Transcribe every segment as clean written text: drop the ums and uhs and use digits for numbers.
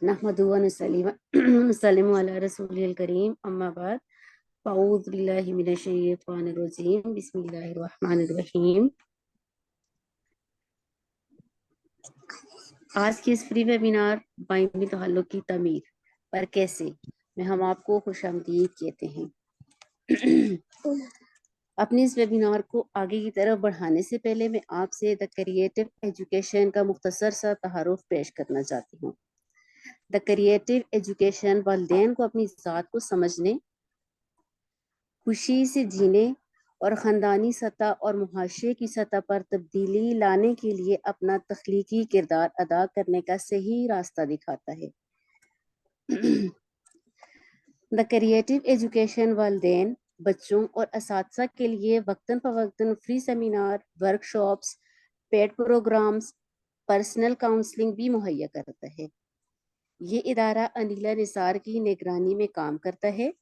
नहमदुहु व नसल्लिमु अला रसूलिल करीम अम्मा बाद अऊज़ु बिल्लाहि मिनश शैतानिर रजीम बिस्मिल्लाहिर रहमानिर रहीम। आज की इस फ्री वेबिनार बाइमी तहल्लुक की तमीर पर कैसे में हम आपको खुशामदीद कहते हैं। अपने इस वेबिनार को आगे की तरफ बढ़ाने से पहले मैं आपसे द क्रिएटिव एजुकेशन का मुख्तसर सा तारुफ पेश करना चाहती हूँ। द क्रिएटिव एजुकेशन वालिदैन को अपनी ज़ात को समझने, खुशी से जीने और ख़ानदानी सतह और मुआशरे की सतह पर तब्दीली लाने के लिए अपना तख्लीकी किरदार अदा करने का सही रास्ता दिखाता है। द क्रिएटिव एजुकेशन वालिदैन, बच्चों और असातिज़ा के लिए वक्तन फ़वक्तन free seminar, workshops, paid programmes, personal counselling भी मुहैया करता है। ये इदारा अनीला निसार की निगरानी में काम करता है,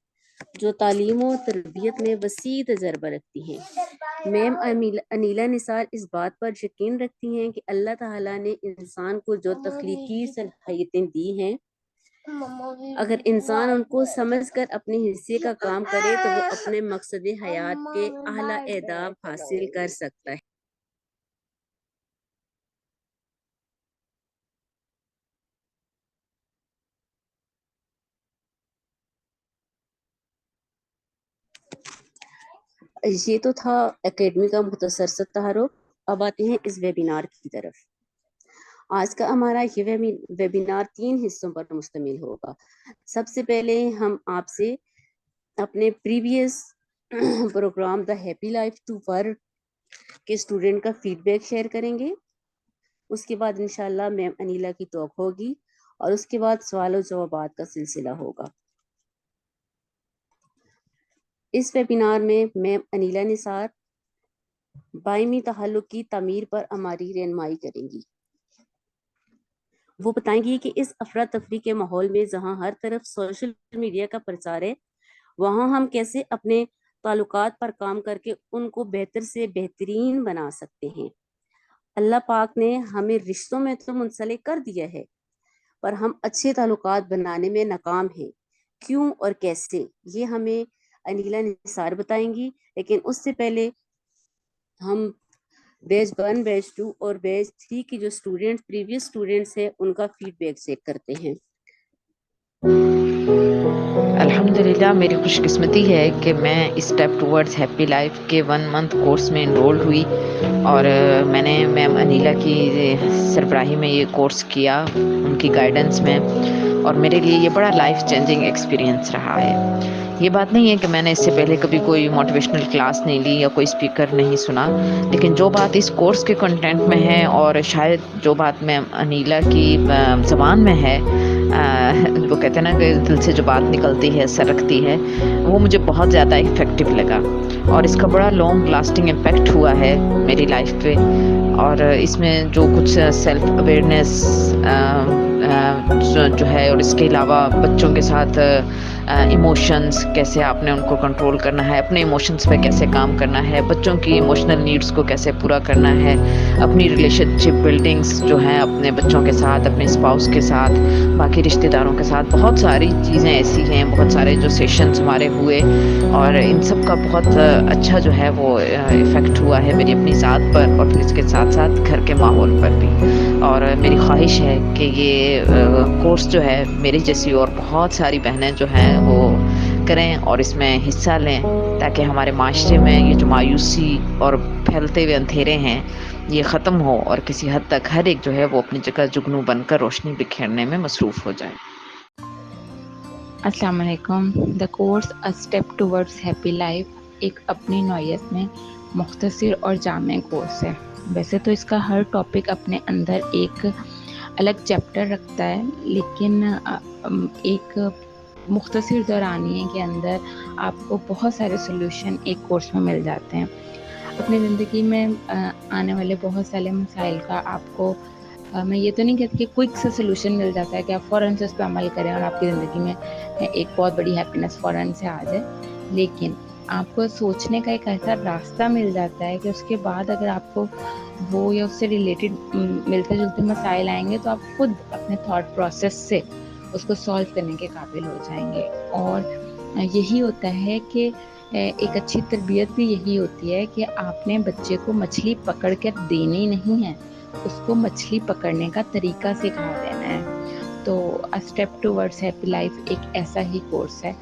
जो तालीम और तरबियत में वसी तजर्बा रखती हैं। मैम अनीला निसार इस बात पर यकीन रखती हैं कि अल्लाह ताला ने इंसान को जो तख्लीकी सलाहियतें दी हैं, अगर इंसान उनको समझकर अपने हिस्से का काम करे तो वो अपने मकसद हयात के आला एहदाफ हासिल कर सकता है। ये तो था एकेडमी का मुख्तसर सा तारुफ। अब आते हैं इस वेबिनार की तरफ। आज का हमारा ये वेबिनार 3 हिस्सों पर मुश्तमिल होगा। सबसे पहले हम आपसे अपने previous programme the happy life to work के स्टूडेंट का फीडबैक शेयर करेंगे। उसके बाद इंशाल्लाह मैम अनीला की टॉक होगी और उसके बाद सवाल और जवाबात का सिलसिला होगा। इस वेबिनार में मैम अनीला निसार बाइमी तहल्लुक की तमीर पर हमारी रहनुमाई करेंगी। वो बताएंगी कि इस अफरा तफरी के माहौल में जहाँ हर तरफ सोशल मीडिया का प्रचार है, वहाँ हम कैसे अपने ताल्लुकात पर काम करके उनको बेहतर से बेहतरीन बना सकते हैं। अल्लाह पाक ने हमें रिश्तों में तो मुंसलिक कर दिया है, पर हम अच्छे ताल्लुकात बनाने में नाकाम हैं। क्यों और कैसे, ये हमें अनीला निसार बताएंगी। लेकिन उससे पहले हम बैच 1, बैच 2 और बैच 3 की जो स्टूडेंट्स प्रीवियस स्टूडेंट्स हैं उनका फीडबैक चेक करते हैं। अल्हम्दुलिल्लाह, मेरी खुशकिस्मती है कि मैं स्टेप टूवर्ड्स हैप्पी लाइफ के 1 मंथ कोर्स में इनरोल हुई और मैंने मैम अनीला की सरबराही में ये कोर्स किया, उनकी गाइडेंस में, और मेरे लिए ये बड़ा लाइफ चेंजिंग एक्सपीरियंस रहा है। ये बात नहीं है कि मैंने इससे पहले कभी कोई मोटिवेशनल क्लास नहीं ली या कोई स्पीकर नहीं सुना, लेकिन जो बात इस कोर्स के कंटेंट में है और शायद जो बात मैम अनीला की ज़बान में है, वो कहते हैं ना कि दिल से जो बात निकलती है सरकती है, वो मुझे बहुत ज़्यादा इफ़ेक्टिव लगा और इसका बड़ा लॉन्ग लास्टिंग इम्पैक्ट हुआ है मेरी लाइफ पे। और इसमें जो कुछ सेल्फ अवेयरनेस जो है, और इसके अलावा बच्चों के साथ इमोशंस कैसे आपने उनको कंट्रोल करना है, अपने इमोशंस पे कैसे काम करना है, बच्चों की इमोशनल नीड्स को कैसे पूरा करना है, अपनी रिलेशनशिप बिल्डिंग्स जो हैं अपने बच्चों के साथ, अपने स्पाउस के साथ, बाकी रिश्तेदारों के साथ, बहुत सारी चीज़ें ऐसी हैं, बहुत सारे जो सेशंस हमारे हुए और इन सब का बहुत अच्छा जो है वो इफ़ेक्ट हुआ है मेरी अपनी ज़ात पर और फिर इसके साथ साथ घर के माहौल पर भी। और मेरी ख्वाहिश है कि ये कोर्स जो है मेरी जैसी और बहुत सारी बहनें जो हैं वो करें और इसमें हिस्सा लें, ताकि हमारे माशरे में ये जो मायूसी और फैलते हुए अंधेरे हैं ये ख़त्म हो और किसी हद तक हर एक जो है वो अपनी जगह जुगनू बनकर रोशनी बिखेरने में मसरूफ़ हो जाए। अस्सलाम वालेकुम। The course a step towards happy life एक अपनी नौयत में मुख्तसर और जामे कोर्स है। वैसे तो इसका हर टॉपिक अपने अंदर एक अलग चैप्टर रखता है, लेकिन एक मुख्तसर दौरानिए के अंदर आपको बहुत सारे सॉल्यूशन एक कोर्स में मिल जाते हैं। अपनी ज़िंदगी में आने वाले बहुत सारे मसाइल का आपको मैं ये तो नहीं कहती कि क्विक सा सलूशन मिल जाता है कि आप फ़ौरन से उस पर अमल करें और आपकी ज़िंदगी में एक बहुत बड़ी हैप्पीनेस फ़ौरन से आ जाए, लेकिन आपको सोचने का एक ऐसा रास्ता मिल जाता है कि उसके बाद अगर आपको वो या उससे रिलेटेड मिलते जुलते मसाइल आएंगे तो आप खुद अपने थॉट प्रोसेस से उसको सॉल्व करने के काबिल हो जाएंगे। और यही होता है कि एक अच्छी तरबियत भी यही होती है कि आपने बच्चे को मछली पकड़ कर देनी नहीं है, उसको मछली पकड़ने का तरीका सिखा देना है। तो a step towards happy life एक ऐसा ही कोर्स है।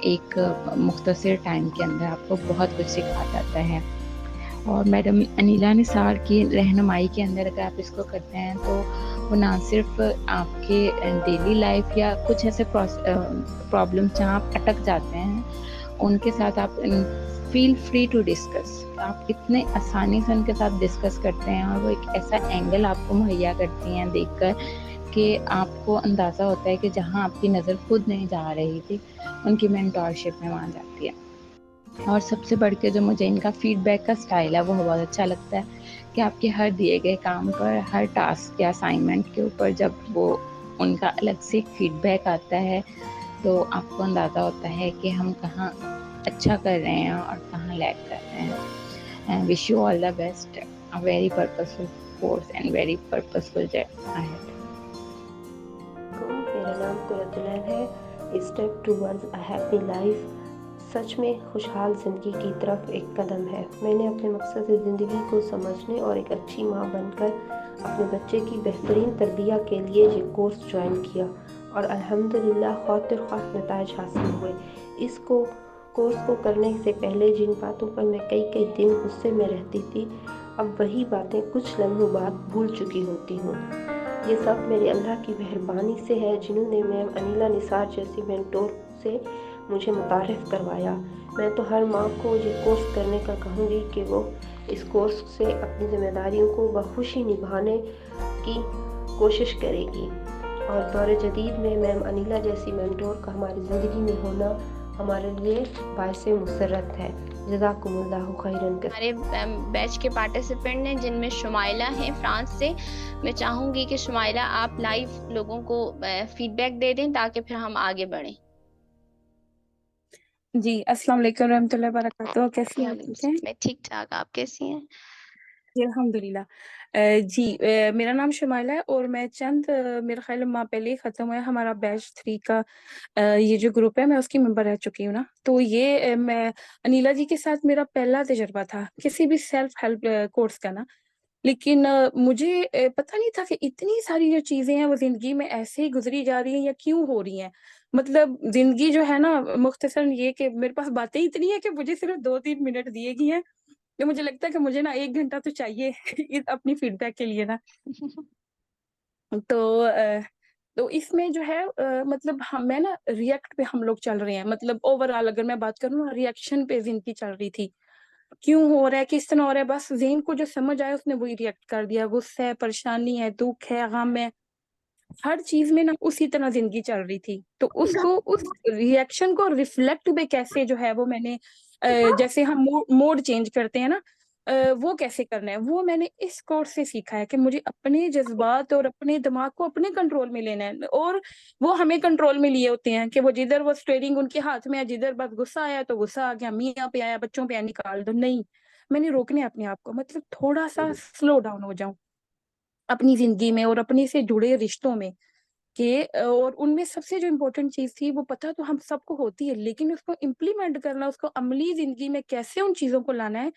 एक मुख्तसर टाइम के अंदर आपको बहुत कुछ सिखा जाता है। और मैडम अनीला निसार की रहनुमाई के अंदर अगर आप इसको करते हैं तो वो ना सिर्फ आपके डेली लाइफ या कुछ ऐसे प्रॉब्लम जहाँ आप अटक जाते हैं उनके साथ आप फील फ्री टू डिस्कस, आप इतने आसानी से उनके साथ डिस्कस करते हैं और वो एक ऐसा एंगल आपको मुहैया करती हैं देखकर कि आपको अंदाज़ा होता है कि जहाँ आपकी नज़र खुद नहीं जा रही थी उनकी मेंटोरशिप में वहाँ जाती है। और सबसे बढ़ के जो मुझे इनका फीडबैक का स्टाइल है वो बहुत अच्छा लगता है कि आपके हर दिए गए काम पर, हर टास्क या असाइनमेंट के ऊपर जब वो उनका अलग से फीडबैक आता है तो आपको अंदाज़ा होता है कि हम कहाँ अच्छा कर रहे हैं और कहाँ लैग कर रहे हैं। And wish you all the best, a very purposeful course and very purposeful ahead. मेरा नाम कुरतुलैन है। Step towards a happy life सच में खुशहाल ज़िंदगी की तरफ एक कदम है। मैंने अपने मकसद ज़िंदगी को समझने और एक अच्छी माँ बनकर अपने बच्चे की बेहतरीन तरबिया के लिए ये कोर्स ज्वाइन किया और अल्हम्दुलिल्लाह खातिर ख़ास नताइज हासिल हुए। कोर्स को करने से पहले जिन बातों पर मैं कई कई दिन गुस्से में रहती थी, अब वही बातें कुछ लम्हों बाद भूल चुकी होती हूँ। ये सब मेरे अल्लाह की मेहरबानी से है जिन्होंने मैम अनीला निसार जैसी मेंटोर से मुझे मुतारिफ़ करवाया। मैं तो हर माँ को ये कोर्स करने का कहूँगी कि वो इस कोर्स से अपनी जिम्मेदारियों को बखुशी निभाने की कोशिश करेगी। और दौर जदीद में मैम अनीला जैसी मेंटोर का हमारी ज़िंदगी में होना हमारे लिए बाइसे मुसर्रत है। जज़ाकुमुल्लाहु खैरन। हमारे बैच के पार्टिसिपेंट हैं जिनमें शुमाइला हैं फ्रांस से। मैं चाहूँगी कि शुमाइला आप लाइव लोगों को फीडबैक दे दें ताकि फिर हम आगे बढ़ें। जी, अस्सलाम वालेकुम रहमतुल्लाहि व बरकातहू। कैसी हैं आप? ठीक हैं? मैं ठीक ठाक, आप कैसी हैं? जी, अल्हम्दुलिल्लाह। जी, मेरा नाम शुमाइला है और मैं मेरा ख़्याल है माह पहले ही ख़त्म हुआ है हमारा बैच 3 का ये जो ग्रुप है मैं उसकी मेंबर रह चुकी हूँ ना। तो ये मैं अनीला जी के साथ मेरा पहला तजुर्बा था किसी भी सेल्फ हेल्प कोर्स का ना। लेकिन मुझे पता नहीं था कि इतनी सारी जो चीज़ें हैं वो ज़िंदगी में ऐसे ही गुज़री जा रही हैं या क्यों हो रही हैं। मतलब ज़िंदगी जो है ना मुख्तसरन ये कि मेरे पास बातें इतनी हैं कि मुझे सिर्फ़ 2-3 मिनट दिए गए हैं। कि मुझे लगता है कि मुझे ना 1 घंटा तो चाहिए इस अपनी फीडबैक के लिए ना। तो तो इसमें जो है मतलब मैं ना रिएक्ट पे हम लोग चल रहे हैं। मतलब ओवरऑल अगर मैं बात करूँ ना रिएक्शन पे ज़िंदगी चल रही थी। क्यों हो रहा है, किस तरह हो रहा है, बस ज़हन को जो समझ आया उसने वही रिएक्ट कर दिया। गुस्सा है, परेशानी है, दुःख है, गम है, हर चीज़ में ना उसी तरह ज़िंदगी चल रही थी। तो उसको उस रिएक्शन को रिफ्लेक्ट में कैसे जो है वो मैंने जैसे हम मोड चेंज करते हैं ना वो कैसे करना है, वो मैंने इस कोर्स से सीखा है कि मुझे अपने जज़्बात और अपने दिमाग को अपने कंट्रोल में लेना है और वो हमें कंट्रोल में लिए होते हैं कि वो जिधर वो स्टीयरिंग उनके हाथ में है, जिधर बस गुस्सा आया तो गुस्सा आ गया, मियाँ पे आया, बच्चों पे आया निकाल दो। नहीं, मैंने रोकना है अपने आप को मतलब थोड़ा-सा स्लो डाउन हो जाऊँ, अपनी ज़िंदगी में और अपने से जुड़े रिश्तों में। और उनमें सबसे जो इम्पोर्टेंट चीज़ थी वो पता तो हम सबको होती है लेकिन उसको इम्प्लीमेंट करना, उसको अमली ज़िंदगी में कैसे उन चीज़ों को लाना है।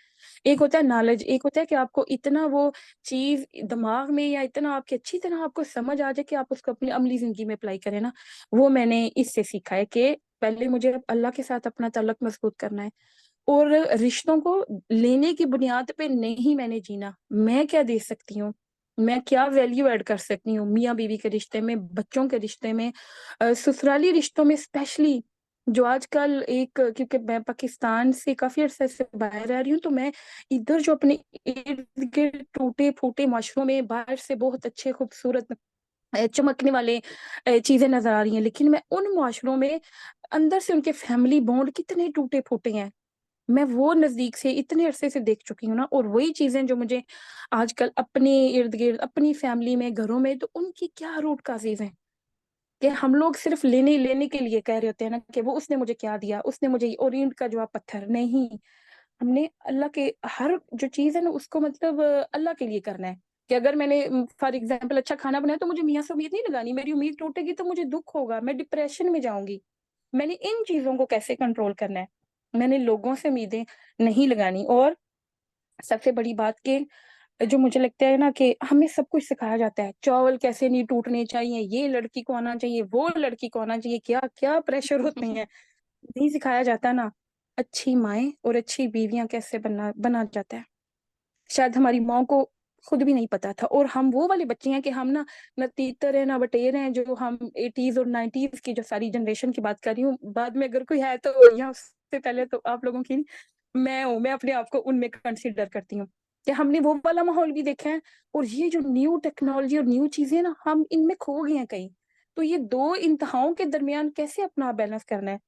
एक होता है नॉलेज, एक होता है कि आपको इतना वो चीज़ दिमाग में या इतना आपकी अच्छी तरह आपको समझ आ जाए कि आप उसको अपनी अमली ज़िंदगी में अप्लाई करें ना। वो मैंने इससे सीखा है कि पहले मुझे अल्लाह के साथ अपना ताल्लुक मज़बूत करना है और रिश्तों को लेने की बुनियाद पे नहीं मैंने जीना। मैं क्या दे सकती हूँ? मैं क्या वैल्यू ऐड कर सकती हूँ मियाँ-बीवी के रिश्ते में, बच्चों के रिश्ते में ससुराली रिश्तों में स्पेशली जो आजकल एक क्योंकि मैं पाकिस्तान से काफ़ी अरसे से बाहर रह रही हूँ, तो मैं इधर जो अपने इर्द-गिर्द टूटे-फूटे माशरों में बाहर से बहुत अच्छे खूबसूरत चमकने वाले चीज़ें नज़र आ रही हैं, लेकिन मैं उन माशरों में अंदर से उनके फैमिली बॉन्ड कितने टूटे-फूटे हैं। मैं वो नज़दीक से इतने अरसे से देख चुकी हूँ ना और वही चीज़ें जो मुझे आजकल अपने इर्द-गिर्द, अपनी फैमिली में, घरों में तो उनकी क्या रूट कॉज़ेज़ हैं कि हम लोग सिर्फ़ लेने के लिए कह रहे होते हैं ना कि वो उसने मुझे क्या दिया, उसने मुझे और ईंट का जवाब पत्थर। नहीं, हमने अल्लाह के हर जो चीज़ है ना उसको मतलब अल्लाह के लिए करना है कि अगर मैंने फॉर एग्जाम्पल अच्छा खाना बनाया तो मुझे मियाँ से उम्मीद नहीं लगानी, मेरी उम्मीद टूटेगी तो मुझे दुख होगा, मैं डिप्रेशन में जाऊंगी। मैंने इन चीजों को कैसे कंट्रोल करना है, मैंने लोगों से उम्मीदें नहीं लगानी। और सबसे बड़ी बात के जो मुझे लगता है ना कि हमें सब कुछ सिखाया जाता है, चावल कैसे नहीं टूटने चाहिए, ये लड़की को आना चाहिए, वो लड़की को आना चाहिए, क्या क्या प्रेशर होते हैं, नहीं सिखाया जाता ना अच्छी माएँ और अच्छी बीवियां कैसे बना जाता है। शायद हमारी माँ को खुद भी नहीं पता था, और हम वो वाले बच्चे हैं कि हम ना तीतर है ना बटेर हैं, जो हम 80s और 90s की जो सारी जनरेशन की बात कर रही हूँ, बाद में अगर कोई है तो यहाँ उससे पहले तो आप लोगों की मैं हूँ, मैं अपने आप को उनमें कंसिडर करती हूँ कि हमने वो वाला माहौल भी देखा है, और ये जो न्यू टेक्नोलॉजी और न्यू चीजें ना हम इनमें खो गए हैं कहीं। तो ये दो इंतहाओं के दरमियान कैसे अपना बैलेंस करना है,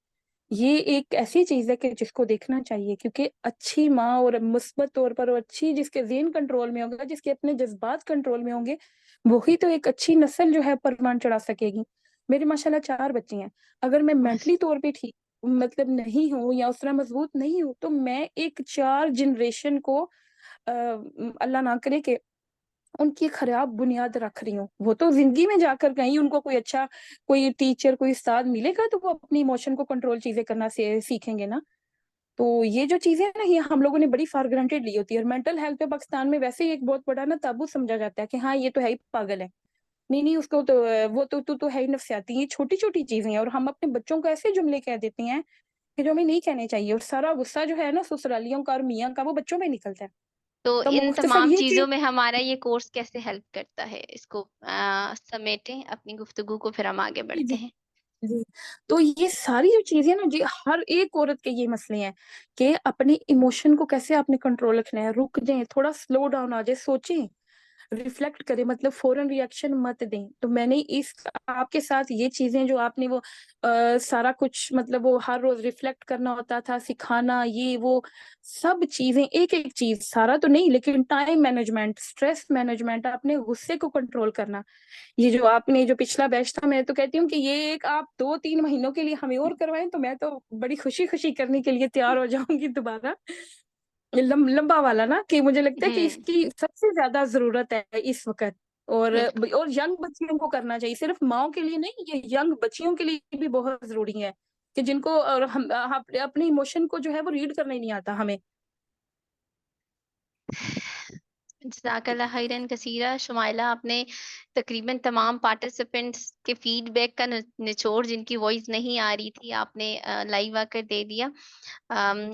ये एक ऐसी चीज है कि जिसको देखना चाहिए, क्योंकि अच्छी माँ और मुस्बत तौर पर, और अच्छी जिसके ज़हन कंट्रोल में होगा, जिसके अपने जज्बात कंट्रोल में होंगे, वही तो एक अच्छी नस्ल जो है परवान चढ़ा सकेगी। मेरे माशाल्लाह 4 बच्चे हैं, अगर मैं मेंटली तौर पे ठीक मतलब नहीं हूँ या उस तरह मजबूत नहीं हूँ, तो मैं एक 4 जनरेशन को अल्लाह ना करे कि उनकी खराब बुनियाद रख रही हूँ। वो तो जिंदगी में जाकर कहीं उनको कोई अच्छा कोई टीचर कोई उस्ताद मिलेगा तो वो अपनी इमोशन को कंट्रोल चीजें करना से सीखेंगे ना। तो ये जो चीजें है ना, ये हम लोगों ने बड़ी फॉर ग्रांटेड ली होती है, और मेंटल हेल्थ पे पाकिस्तान में वैसे ही एक बहुत बड़ा ना ताबू समझा जाता है कि हाँ ये तो है ही पागल है, नहीं नहीं उसको तो वो तो तू तो है ही नफसियाती। ये छोटी छोटी चीजें हैं, और हम अपने बच्चों को ऐसे जुमले कह देते हैं कि जो हमें नहीं कहने चाहिए, और सारा गुस्सा जो है ना ससुरालियों का और मियाँ का वो बच्चों में निकलता है। तो तो इन मुख्तसर तमाम ये चीज़ों कि में हमारा ये कोर्स कैसे हेल्प करता है? इसको समेटें अपनी गुफ्तगू को, फिर हम आगे जी बढ़ते जी हैं। जी। तो ये सारी जो चीजें ना जी, हर एक औरत के ये मसले हैं कि अपने इमोशन को कैसे आपने कंट्रोल रखना है, रुक जाएं, थोड़ा स्लो डाउन आ जाए, सोचें, रिफ्लेक्ट करें, मतलब फौरन रिएक्शन मत दें। तो मैंने इस आपके साथ ये चीजें जो आपने वो सारा कुछ मतलब वो हर रोज रिफ्लेक्ट करना होता था, सिखाना, ये वो सब चीजें, एक एक चीज सारा तो नहीं, लेकिन टाइम मैनेजमेंट, स्ट्रेस मैनेजमेंट, अपने गुस्से को कंट्रोल करना, ये जो आपने जो पिछला बैच था, मैं तो कहती हूँ कि ये एक आप 2-3 महीनों के लिए हमें और करवाएं तो मैं तो बड़ी खुशी खुशी करने के लिए तैयार हो जाऊंगी दोबारा। लंबा वाला ना, कि मुझे लगता है कि हुँ। इसकी सबसे ज्यादा जरूरत है इस वक्त। और बिल्कुल। यंग बच्चियों को करना चाहिए, सिर्फ माओ के लिए नहीं, ये यंग बच्चियों के लिए भी बहुत जरूरी है कि जिनको और हम अपने इमोशन को जो है वो रीड करना ही नहीं आता हमें। जज़ाकल्लाह खैरन कसीरा। शुमाइला, आपने तकरीबन तमाम पार्टिसिपेंट्स के फीडबैक का निचोड़, जिनकी वॉइस नहीं आ रही थी, आपने लाइव आकर दे दिया।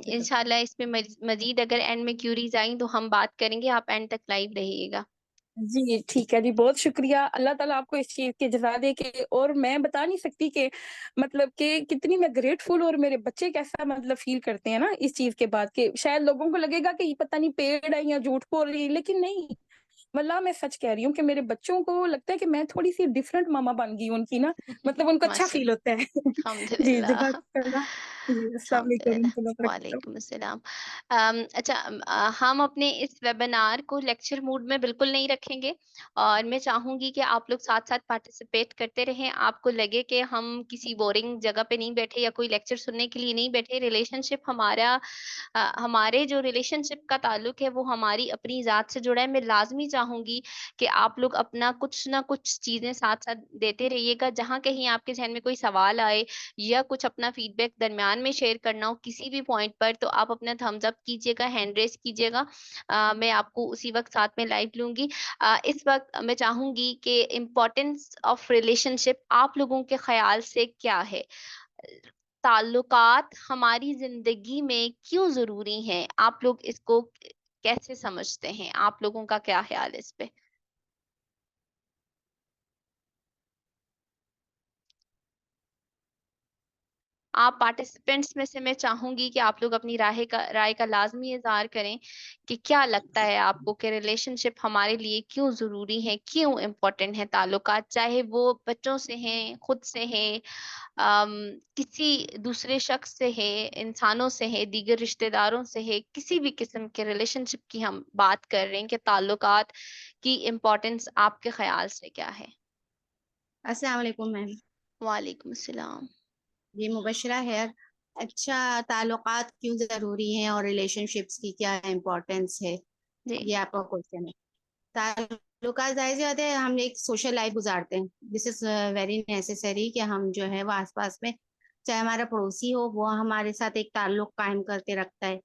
इंशाल्लाह इसमें मज़ीद अगर एंड में क्यूरीज़ आई तो हम बात करेंगे। आप एंड तक लाइव रहिएगा। जी ठीक है जी, बहुत शुक्रिया, अल्लाह ताला आपको इस चीज की जज़ा दे के, और मैं बता नहीं सकती कि मतलब कि कितनी मैं ग्रेटफुल, और मेरे बच्चे कैसा मतलब फील करते हैं ना इस चीज के बाद, कि शायद लोगों को लगेगा कि ये पता नहीं पेड़ है या झूठ बोल रही है, लेकिन नहीं, वल्लाह मैं सच कह रही हूँ कि मेरे बच्चों को लगता है कि मैं थोड़ी सी डिफरेंट मामा बन गई उनकी ना, मतलब उनको अच्छा फील माशाल्लाह। होता है। जी अल्हम्दुलिल्लाह। जज़ाकल्लाह। जी अस्सलाम वालेकुम अल्हम्दुलिल्लाह। रहमतुल्लाहि व बरकातहू। वालेकुम अस्सलाम। अच्छा, हम अपने इस वेबिनार को लेक्चर मूड में बिल्कुल नहीं रखेंगे, और मैं चाहूँगी कि आप लोग साथ-साथ पार्टिसिपेट करते रहें। आपको लगे कि हम किसी बोरिंग जगह पे नहीं बैठे या कोई लेक्चर सुनने के लिए नहीं बैठे। रिलेशनशिप हमारे जो रिलेशनशिप का ताल्लुक है वो हमारी अपनी ज़ात से जुड़ा है। मैं लाज़मी चाहूँगी कि आप लोग अपना कुछ ना कुछ चीज़ें साथ-साथ देते रहिएगा। जहाँ कहीं आपके ज़हन में कोई सवाल आए या कुछ अपना फीडबैक दरमियान में शेयर करना हो किसी भी पॉइंट पर, तो आप अपना थम्स अप कीजिएगा, हैंड रेज़ कीजिएगा। मैं आपको उसी वक़्त साथ में लाइव लूँगी। इस वक़्त मैं चाहूँगी कि इम्पोर्टेंस ऑफ रिलेशनशिप आप लोगों के ख़्याल से क्या है? ताल्लुकात हमारी ज़िंदगी में क्यों ज़रूरी हैं? आप लोग इसको कैसे समझते हैं? आप लोगों का क्या ख़्याल है इस पे? आप पार्टिसिपेंट्स में से मैं चाहूँगी कि आप लोग अपनी राय का लाज़मी इज़हार करें कि क्या लगता है आपको कि रिलेशनशिप हमारे लिए क्यों ज़रूरी है, क्यों इम्पोर्टेंट है ताल्लुकात, चाहे वो बच्चों से हैं, खुद से हैं, किसी दूसरे शख्स से है, इंसानों से है, दीगर रिश्तेदारों से है, किसी भी किस्म के रिलेशनशिप की हम बात कर रहे हैं कि ताल्लुकात की इम्पोर्टेंस आपके ख़्याल से क्या है? अस्सलाम वालेकुम मैम। वालेकुम अस्सलाम। जी मुबशरा खैर। अच्छा, ताल्लुकात क्यों ज़रूरी हैं और रिलेशनशिप्स की क्या इम्पोर्टेंस है, जी। ये आपका क्वेश्चन है। ताल्लुकात ज़ाहिर-सी बात है, हम एक सोशल लाइफ गुज़ारते हैं। दिस इज़ वेरी नेसेसरी कि हम जो है वो आस-पास में, चाहे हमारा पड़ोसी हो, वो हमारे साथ एक ताल्लुक कायम करके रखता है।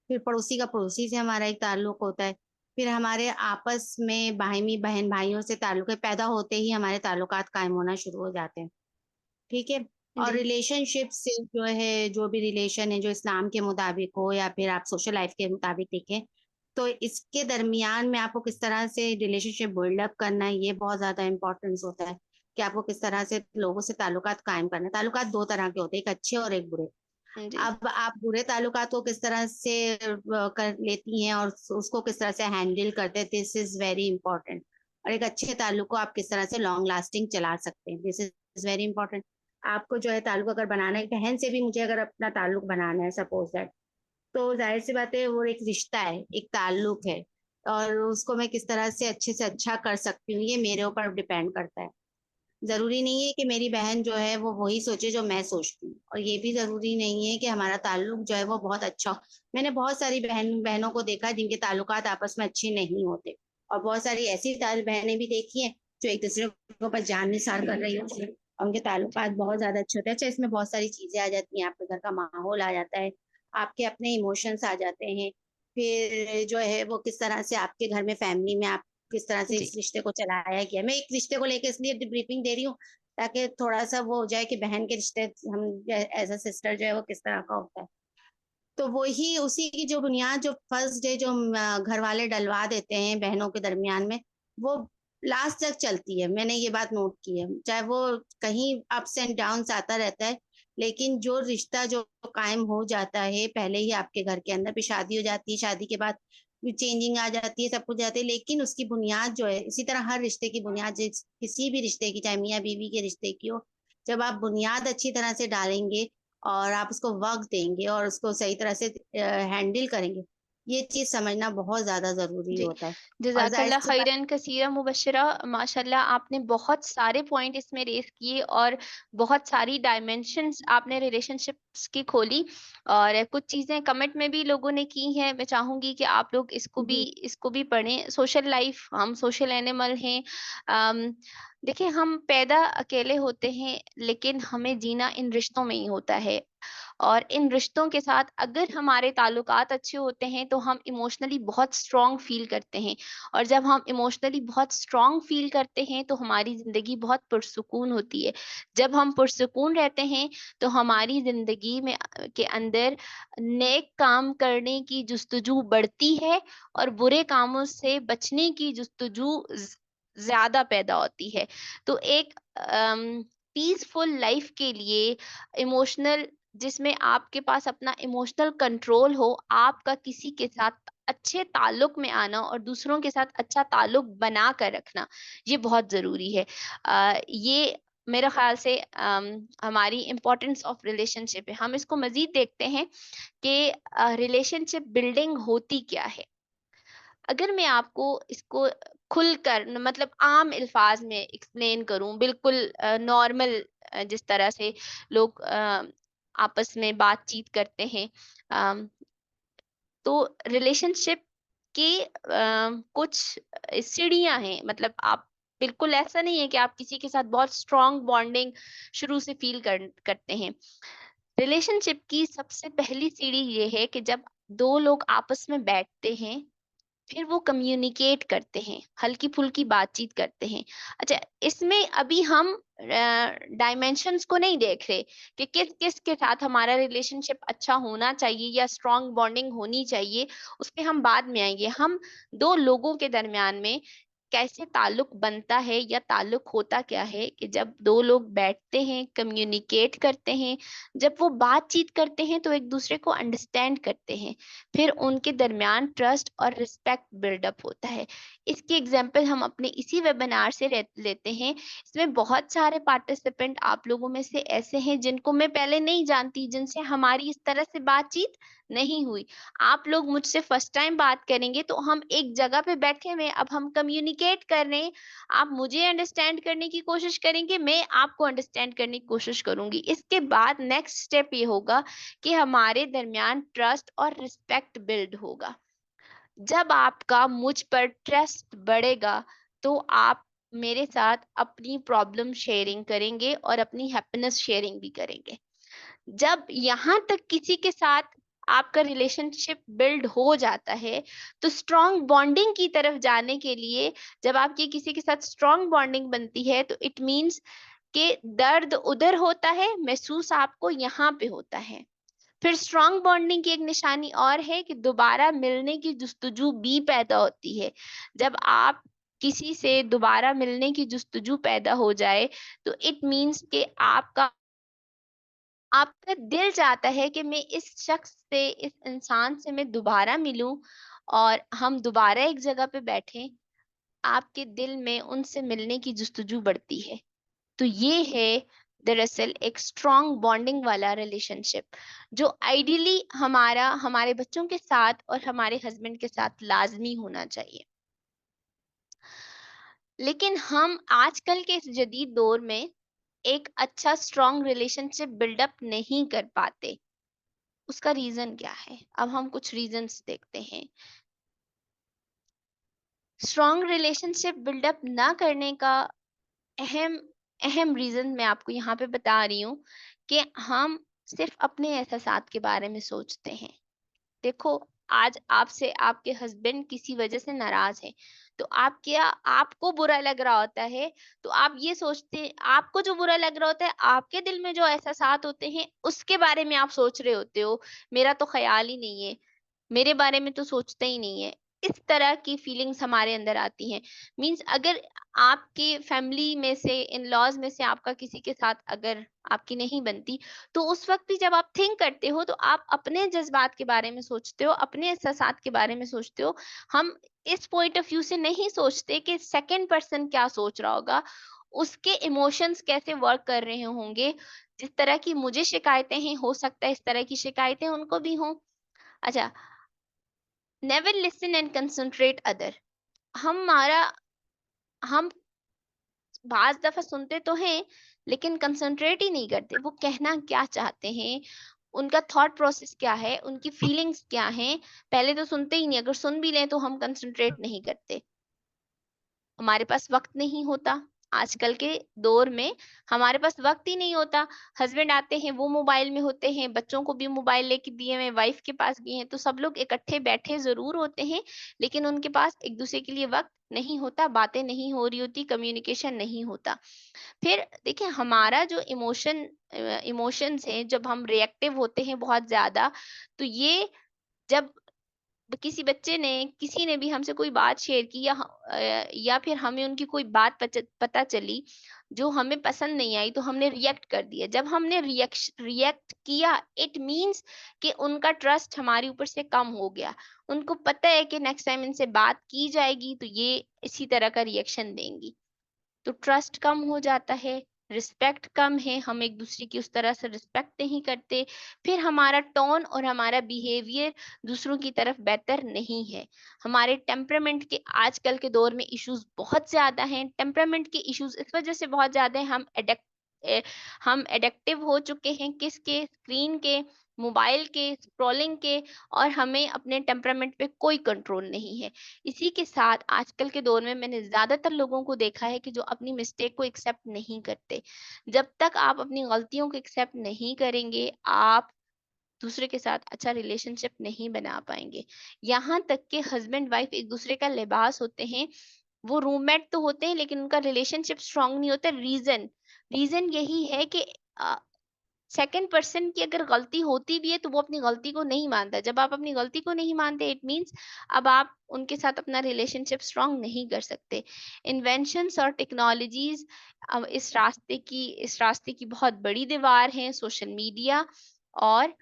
फिर पड़ोसी का पड़ोसी से हमारा एक ताल्लुक होता है। फिर हमारे आपस में बाहिमी बहन-भाइयों से ताल्लुक पैदा होते ही हमारे ताल्लुकात कायम होना शुरू हो जाते हैं। ठीक है? और जी। रिलेशनशिप से जो है, जो भी रिलेशन है, जो इस्लाम के मुताबिक हो या फिर आप सोशल लाइफ के मुताबिक देखें, तो इसके दरमियान में आपको किस तरह से रिलेशनशिप बिल्डअप करना है, ये बहुत ज़्यादा इम्पोर्टेंस होता है, कि आपको किस तरह से लोगों से ताल्लुकात कायम करना है। ताल्लुकात 2 तरह के होते हैं, एक अच्छे और एक बुरे। जी। अब आप बुरे ताल्लुकात को किस तरह से कर लेती हैं और उसको किस तरह से हैंडल करते हैं, दिस इज़ वेरी इम्पोर्टेंट। और एक अच्छे ताल्लुक को आप किस तरह से लॉन्ग लास्टिंग चला सकते हैं, दिस इज़ वेरी इम्पोर्टेंट। आपको जो है ताल्लुक अगर बनाना है, बहन से भी मुझे अगर अपना ताल्लुक बनाना है सपोज़ दैट, तो ज़ाहिर-सी बात है वो एक रिश्ता है, एक ताल्लुक है और उसको मैं किस तरह से अच्छा कर सकती हूँ, ये मेरे ऊपर डिपेंड करता है। ज़रूरी नहीं है कि मेरी बहन जो है वो वही सोचे जो मैं सोचती हूँ और ये भी ज़रूरी नहीं है कि हमारा ताल्लुक जो है वो बहुत अच्छा हो। मैंने बहुत सारी बहनों को देखा है जिनके ताल्लुकात आपस में अच्छे नहीं होते और बहुत सारी ऐसी बहनें भी देखी हैं जो एक-दूसरे के ऊपर जान-निसार कर रही होती हैं और उनके ताल्लुकात बहुत ज़्यादा अच्छे होते हैं। अच्छा, इसमें बहुत सारी चीज़ें आ जाती हैं, आपके घर का माहौल आ जाता है, आपके अपने इमोशंस आ जाते हैं, फिर जो है वो किस तरह से आपके घर में फैमिली में आप किस तरह से जी। इस रिश्ते को चलाया गया। मैं एक रिश्ते को लेके इसलिए डिब्रीफिंग दे रही हूँ, ताकि थोड़ा-सा वो हो जाए कि बहन के रिश्ते हम एज़ अ सिस्टर जो है वो किस तरह का होता है। तो वही उसी की जो बुनियाद जो फर्स्ट डे जो घर वाले डलवा देते हैं बहनों के दरमियान में, वो लास्ट तक चलती है। मैंने ये बात नोट की है। चाहे वो कहीं अप्स एंड डाउन्स आता रहता है, लेकिन जो रिश्ता जो कायम हो जाता है पहले ही आपके घर के अंदर, फिर शादी हो जाती है, शादी के बाद फिर चेंजिंग आ जाती है, सब कुछ जाती है, लेकिन उसकी बुनियाद जो है, इसी तरह हर रिश्ते की बुनियाद किसी भी रिश्ते की, चाहे मियाँ-बीवी के रिश्ते की हो, जब आप बुनियाद अच्छी तरह से डालेंगे और आप उसको वक़्त देंगे और उसको सही तरह से हैंडल करेंगे, ये चीज़ समझना बहुत ज़्यादा ज़रूरी जी। होता है। और जज़ाकल्ला ज़ाहिर-सी बात खैरन कसीरा मुबश्शिरा। माशाल्लाह आपने बहुत सारे पॉइंट इसमें रेज़ किए और बहुत सारी डायमेंशंस आपने रिलेशनशिप्स की खोली और कुछ चीज़ें कमेंट में भी लोगों ने की हैं। मैं चाहूँगी कि आप लोग जी, इसको भी पढ़ें। सोशल लाइफ़, हम सोशल एनिमल हैं। अम, देखिए हम पैदा अकेले होते हैं, लेकिन हमें जीना इन रिश्तों में ही होता है। और इन रिश्तों के साथ अगर हमारे ताल्लुकात अच्छे होते हैं तो हम इमोशनली बहुत स्ट्रॉन्ग फील करते हैं और जब हम इमोशनली बहुत स्ट्रॉन्ग फील करते हैं तो हमारी ज़िंदगी बहुत पुरसुकून होती है। जब हम पुरसुकून रहते हैं तो हमारी ज़िंदगी में के अंदर नेक काम करने की जुस्तजू बढ़ती है और बुरे कामों से बचने की जुस्तजू ज़्यादा पैदा होती है। तो एक पीसफुल लाइफ के लिए इमोशनल, जिसमें आपके पास अपना इमोशनल कंट्रोल हो, आपका किसी के साथ अच्छे ताल्लुक में आना और दूसरों के साथ अच्छा ताल्लुक बना कर रखना, ये बहुत ज़रूरी है। ये मेरे ख़्याल से हमारी इम्पोर्टेंस ऑफ रिलेशनशिप है। हम इसको मज़ीद देखते हैं कि रिलेशनशिप बिल्डिंग होती क्या है? अगर मैं आपको इसको खुलकर मतलब आम अल्फाज में एक्सप्लेन करूं, बिल्कुल नॉर्मल, जिस तरह से लोग आपस में बातचीत करते हैं, अम, तो रिलेशनशिप की कुछ सीढ़ियां हैं। मतलब आप बिल्कुल ऐसा नहीं है कि आप किसी के साथ बहुत स्ट्रॉन्ग बॉन्डिंग शुरू से फील करते हैं। रिलेशनशिप की सबसे पहली सीढ़ी ये है कि जब दो लोग आपस में बैठते हैं, फिर वो कम्युनिकेट करते हैं, हल्की-फुल्की बातचीत करते हैं। अच्छा, इसमें अभी हम डायमेंशंस को नहीं देख रहे कि किस-किस के साथ हमारा रिलेशनशिप अच्छा होना चाहिए या स्ट्रॉन्ग बॉन्डिंग होनी चाहिए, उस पे हम बाद में आएँगे। हम 2 लोगों के दरमियान में कैसे ताल्लुक बनता है या ताल्लुक होता क्या है कि जब 2 लोग बैठते हैं, कम्युनिकेट करते हैं, जब वो बातचीत करते हैं तो एक-दूसरे को अंडरस्टैंड करते हैं। फिर उनके दरमियान ट्रस्ट और रिस्पेक्ट बिल्डअप होता है। इसकी एग्जांपल हम अपने इसी वेबिनार से लेते हैं। इसमें बहुत सारे पार्टिसिपेंट आप लोगों में से ऐसे हैं जिनको मैं पहले नहीं जानती, जिनसे हमारी इस तरह से बातचीत नहीं हुई। आप लोग मुझसे फर्स्ट टाइम बात करेंगे तो हम एक जगह पे बैठे हुए हैं, अब हम कम्युनिकेट कर रहे हैं। आप मुझे अंडरस्टैंड करने की कोशिश करेंगे, मैं आपको अंडरस्टैंड करने की कोशिश करूँगी। इसके बाद नेक्स्ट स्टेप ये होगा कि हमारे दरमियान ट्रस्ट और रिस्पेक्ट बिल्ड होगा। जब आपका मुझ पर ट्रस्ट बढ़ेगा, तो तो आप मेरे साथ अपनी प्रॉब्लम शेयरिंग करेंगे और अपनी हैप्पीनेस शेयरिंग भी करेंगे। जब यहाँ तक किसी के साथ आपका रिलेशनशिप बिल्ड हो जाता है, तो स्ट्रॉन्ग बॉन्डिंग की तरफ जाने के लिए जब आपकी किसी के साथ स्ट्रॉन्ग बॉन्डिंग बनती है, तो इट मीन्स कि दर्द उधर होता है, महसूस आपको यहाँ पे होता है। फिर स्ट्रॉन्ग बॉन्डिंग की एक निशानी और है कि दोबारा मिलने की जुस्तजू भी पैदा होती है। जब आप किसी से दोबारा मिलने की जुस्तजू पैदा हो जाए, तो इट मीन्स कि आपका दिल चाहता है कि मैं इस शख्स से, इस इंसान से मैं दोबारा मिलूं और हम दोबारा एक जगह पे बैठें। आपके दिल में उनसे मिलने की जुस्तजू बढ़ती है। तो ये है दरअसल एक स्ट्रॉन्ग बॉन्डिंग वाला रिलेशनशिप, जो आइडियली हमारे बच्चों के साथ और हमारे हस्बैंड के साथ लाजमी होना चाहिए। लेकिन हम आजकल के इस जदीद दौर में एक अच्छा स्ट्रॉन्ग रिलेशनशिप बिल्डअप नहीं कर पाते। उसका रीजन क्या है? अब हम कुछ रीजंस देखते हैं। स्ट्रॉन्ग रिलेशनशिप बिल्डअप ना करने का अहम अहम रीजन मैं आपको यहाँ पे बता रही हूँ कि हम सिर्फ अपने एहसासात के बारे में सोचते हैं। देखो, आज आपसे आपके हस्बैंड किसी वजह से नाराज है, तो आप क्या आपको बुरा लग रहा होता है, तो आप ये सोचते, आपको जो बुरा लग रहा होता है, आपके दिल में जो एहसासात होते हैं, उसके बारे में आप सोच रहे होते हो। मेरा तो ख्याल ही नहीं है, मेरे बारे में तो सोचते ही नहीं है। इस तरह की फीलिंग्स हमारे अंदर आती हैं। मीन्स अगर आपके फैमिली में से, इन लॉज में से आपका किसी के साथ अगर आपकी नहीं बनती, तो उस वक्त भी जब आप थिंक करते हो, तो आप अपने जज्बात के बारे में सोचते हो, अपने एहसासात के बारे में सोचते हो। हम इस पॉइंट ऑफ व्यू से नहीं सोचते कि सेकंड पर्सन क्या सोच रहा होगा, उसके इमोशंस कैसे वर्क कर रहे होंगे। जिस तरह की मुझे शिकायतें हैं, हो सकता है इस तरह की शिकायतें उनको भी हों। अच्छा, never listen and concentrate other. हमारा हम बाज दफा सुनते तो हैं, लेकिन कंसंट्रेट ही नहीं करते, वो कहना क्या चाहते हैं, उनका थॉट प्रोसेस क्या है, उनकी फीलिंग्स क्या हैं, पहले तो सुनते ही नहीं। अगर सुन भी लें तो हम कंसंट्रेट नहीं करते। हमारे पास वक्त नहीं होता। आजकल के दौर में हमारे पास वक्त ही नहीं होता। हस्बैंड आते हैं, वो मोबाइल में होते हैं, बच्चों को भी मोबाइल लेके दिए हुए, वाइफ के पास भी हैं, तो सब लोग इकट्ठे बैठे ज़रूर होते हैं, लेकिन उनके पास एक-दूसरे के लिए वक्त नहीं होता, बातें नहीं हो रही होती, कम्युनिकेशन नहीं होता। फिर देखिए, हमारा जो इमोशंस हैं, जब हम रिएक्टिव होते हैं बहुत ज़्यादा, तो ये जब किसी बच्चे ने, किसी ने भी हमसे कोई बात शेयर की, या फिर हमें उनकी कोई बात पता चली जो हमें पसंद नहीं आई, तो हमने रिएक्ट कर दिया। जब हमने रिएक्ट किया, इट मीन्स कि उनका ट्रस्ट हमारे ऊपर से कम हो गया। उनको पता है कि नेक्स्ट टाइम इनसे बात की जाएगी तो ये इसी तरह का रिएक्शन देंगी, तो ट्रस्ट कम हो जाता है, रिस्पेक्ट कम है, हम एक दूसरे की उस तरह से रिस्पेक्ट नहीं करते। फिर हमारा टोन और हमारा बिहेवियर दूसरों की तरफ बेहतर नहीं है। हमारे टेम्परामेंट के आजकल के दौर में इश्यूज बहुत ज्यादा हैं। टेम्परामेंट के इश्यूज इस वजह से बहुत ज्यादा हैं, हम एडिक्टिव हो चुके हैं, किसके, स्क्रीन के, मोबाइल के, स्क्रॉलिंग के, और हमें अपने टेम्परामेंट पे कोई कंट्रोल नहीं है। इसी के साथ आजकल के दौर में मैंने ज़्यादातर लोगों को देखा है कि जो अपनी मिस्टेक को एक्सेप्ट नहीं करते। जब तक आप अपनी गलतियों को एक्सेप्ट नहीं करेंगे, आप दूसरे के साथ अच्छा रिलेशनशिप नहीं बना पाएँगे। यहाँ तक कि हस्बैंड वाइफ एक दूसरे का लिबास होते हैं, वो रूममेट तो होते हैं, लेकिन उनका रिलेशनशिप स्ट्रॉन्ग नहीं होता। रीज़न यही है कि अ, सेकंड पर्सन की अगर गलती होती भी है, तो वो अपनी गलती को नहीं मानता। जब आप अपनी गलती को नहीं मानते, इट मीन्स अब आप उनके साथ अपना रिलेशनशिप स्ट्रांग नहीं कर सकते। इन्वेंशंस और टेक्नोलॉजीज इस रास्ते की बहुत बड़ी दीवार है, सोशल मीडिया। और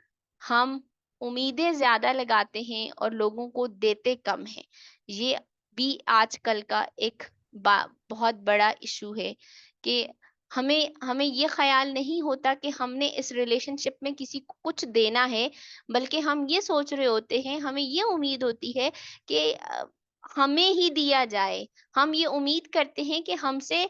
हम उम्मीदें ज्यादा लगाते हैं और लोगों को देते कम हैं। ये भी आजकल का एक बहुत बड़ा इशू है कि हमें हमें ये ख़्याल नहीं होता कि हमने इस रिलेशनशिप में किसी को कुछ देना है, बल्कि हम ये सोच रहे होते हैं, हमें ये उम्मीद होती है कि हमें ही दिया जाए। हम ये उम्मीद करते हैं कि हमसे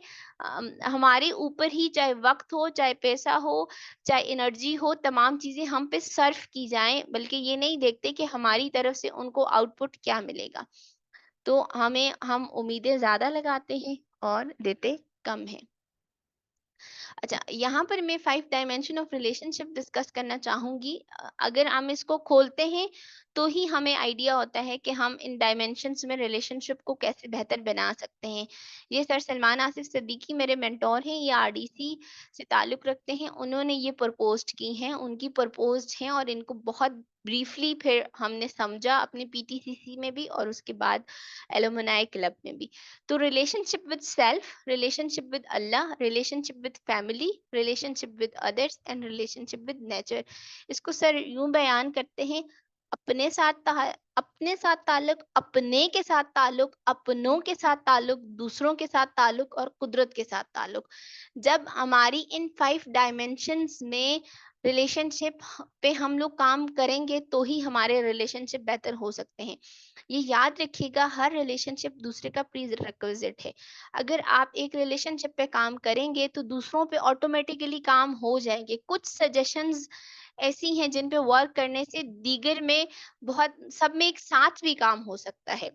हमारे ऊपर ही, चाहे वक़्त हो, चाहे पैसा हो, चाहे एनर्जी हो, तमाम चीज़ें हम पे सर्फ़ की जाएँ, बल्कि ये नहीं देखते कि हमारी तरफ से उनको आउटपुट क्या मिलेगा। तो हम उम्मीदें ज़्यादा लगाते हैं और देते कम हैं। अच्छा, यहाँ पर मैं 5 डायमेंशन ऑफ रिलेशनशिप डिस्कस करना चाहूँगी। अगर हम इसको खोलते हैं, तो ही हमें आइडिया होता है कि हम इन डायमेंशंस में रिलेशनशिप को कैसे बेहतर बना सकते हैं। ये सर सलमान आसिफ सिद्दीकी मेरे मेंटर हैं, ये आरडीसी से ताल्लुक़ रखते हैं। उन्होंने ये प्रपोज़्ड की हैं, उनकी प्रपोज़्ड हैं और इनको बहुत ब्रीफली फिर हमने समझा अपने पीटीसीसी में भी और उसके बाद एलुमनाई क्लब में भी। तो relationship with self, relationship with Allah, relationship with family, relationship with others and relationship with nature. इसको सर यूं बयान करते हैं, अपने साथ ताल्लुक, अपने के साथ ताल्लुक, अपनों के साथ ताल्लुक, दूसरों के साथ ताल्लुक और कुदरत के साथ ताल्लुक। जब हमारी इन 5 डायमेंशंस में रिलेशनशिप पे हम लोग काम करेंगे, तो ही हमारे रिलेशनशिप बेहतर हो सकते हैं। ये याद रखिएगा, हर रिलेशनशिप दूसरे का प्रीरेक्विजिट है। अगर आप एक रिलेशनशिप पे काम करेंगे, तो दूसरों पे ऑटोमेटिकली काम हो जाएंगे। कुछ सजेशंस ऐसी हैं जिन पे वर्क करने से दीगर में बहुत सब में एक साथ भी काम हो सकता है।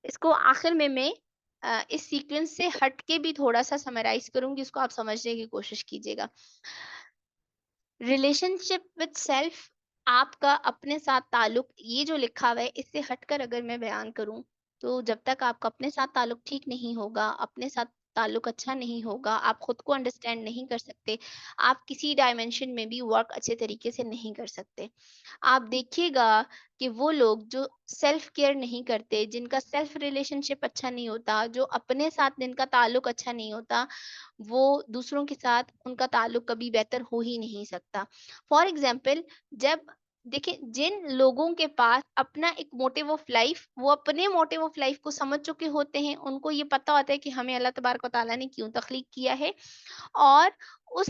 इसको आखिर में मैं इस सीक्वेंस से हट के भी थोड़ा सा समराइज करूंगी, इसको आप समझने की कोशिश कीजिएगा। रिलेशनशिप विद सेल्फ, आपका अपने साथ ताल्लुक, ये जो लिखा हुआ है, इससे हटकर अगर मैं बयान करूं, तो जब तक आपका अपने साथ ताल्लुक ठीक नहीं होगा, अपने साथ ताल्लुक अच्छा नहीं होगा, आप खुद को अंडरस्टैंड नहीं कर सकते, आप किसी डायमेंशन में भी वर्क अच्छे तरीके से नहीं कर सकते। आप देखिएगा कि वो लोग जो सेल्फ केयर नहीं करते, जिनका सेल्फ रिलेशनशिप अच्छा नहीं होता, जो अपने साथ जिनका ताल्लुक अच्छा नहीं होता, वो दूसरों के साथ उनका ताल्लुक कभी बेहतर हो ही नहीं सकता। फॉर एग्जाम्पल, जब देखिए, जिन लोगों के पास अपना एक मोटिव ऑफ लाइफ, वो अपने मोटिव ऑफ लाइफ को समझ चुके होते हैं, उनको ये पता होता है कि हमें अल्लाह तबारक व तआला ने क्यों तख्लीक किया है, और उस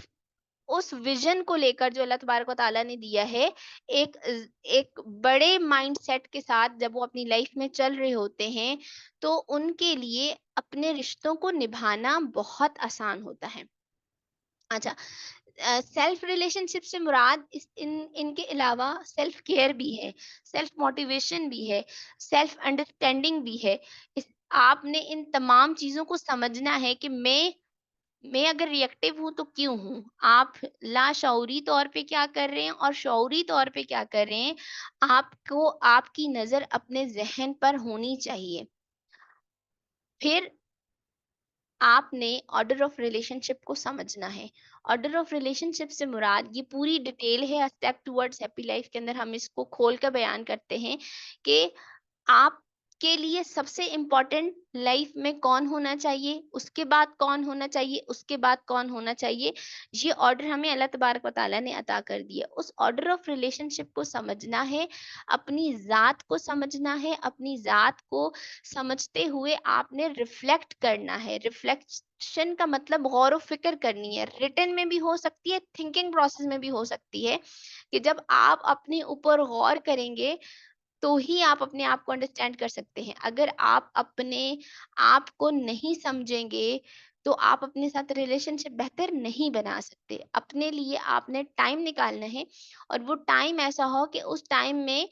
उस विजन को लेकर जो अल्लाह तबारक व तआला ने दिया है, एक बड़े माइंडसेट के साथ जब वो अपनी लाइफ में चल रहे होते हैं, तो उनके लिए अपने रिश्तों को निभाना बहुत आसान होता है। अच्छा, सेल्फ रिलेशनशिप से मुराद इनके अलावा सेल्फ केयर भी है, सेल्फ मोटिवेशन भी है, सेल्फ अंडरस्टैंडिंग भी है। इस आपने इन तमाम चीज़ों को समझना है कि मैं अगर रिएक्टिव हूँ तो क्यों हूँ? आप लाशऊरी तौर पे क्या कर रहे हैं और शऊरी तौर पे क्या कर रहे हैं? आपको आपकी नज़र अपने ज़हन पर होनी चाहिए। फिर आपने ऑर्डर ऑफ रिलेशनशिप को समझना है। ऑर्डर ऑफ रिलेशनशिप से मुराद ये पूरी डिटेल है, स्टेप टुवर्ड्स हैप्पी लाइफ के अंदर हम इसको खोल कर बयान करते हैं कि आपके लिए सबसे इम्पोर्टेंट लाइफ में कौन होना चाहिए, उसके बाद कौन होना चाहिए, उसके बाद कौन होना चाहिए। ये ऑर्डर हमें अल्लाह तबारक व तआला ने अता कर दिया। उस ऑर्डर ऑफ रिलेशनशिप को समझना है, अपनी ज़ात को समझना है, अपनी ज़ात को समझते हुए आपने रिफ्लेक्ट करना है। रिफ्लेक्शन का मतलब गौर व फिक्र करनी है। रिटन में भी हो सकती है, थिंकिंग प्रोसेस में भी हो सकती है, कि जब आप अपने ऊपर गौर करेंगे, तो ही आप अपने आप को अंडरस्टैंड कर सकते हैं। अगर आप अपने आप को नहीं समझेंगे, तो आप अपने साथ रिलेशनशिप बेहतर नहीं बना सकते। अपने लिए आपने टाइम निकालना है, और वो टाइम ऐसा हो कि उस टाइम में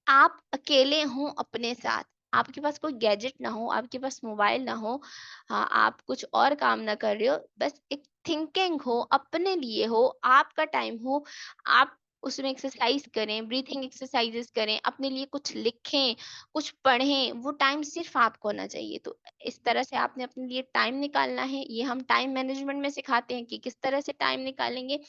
आप अकेले हों अपने साथ। आपके पास कोई गैजेट ना हो, आपके पास मोबाइल ना हो, हाँ, आप कुछ और काम ना कर रहे हो, बस एक थिंकिंग हो, अपने लिए हो, आपका टाइम हो, आप उसमें एक्सरसाइज करें, ब्रीथिंग एक्सरसाइजेस करें, अपने लिए कुछ लिखें, कुछ पढ़ें, वो टाइम सिर्फ आपको होना चाहिए। तो इस तरह से आपने अपने लिए टाइम निकालना है। ये हम टाइम मैनेजमेंट में सिखाते हैं कि किस तरह से टाइम निकालेंगे।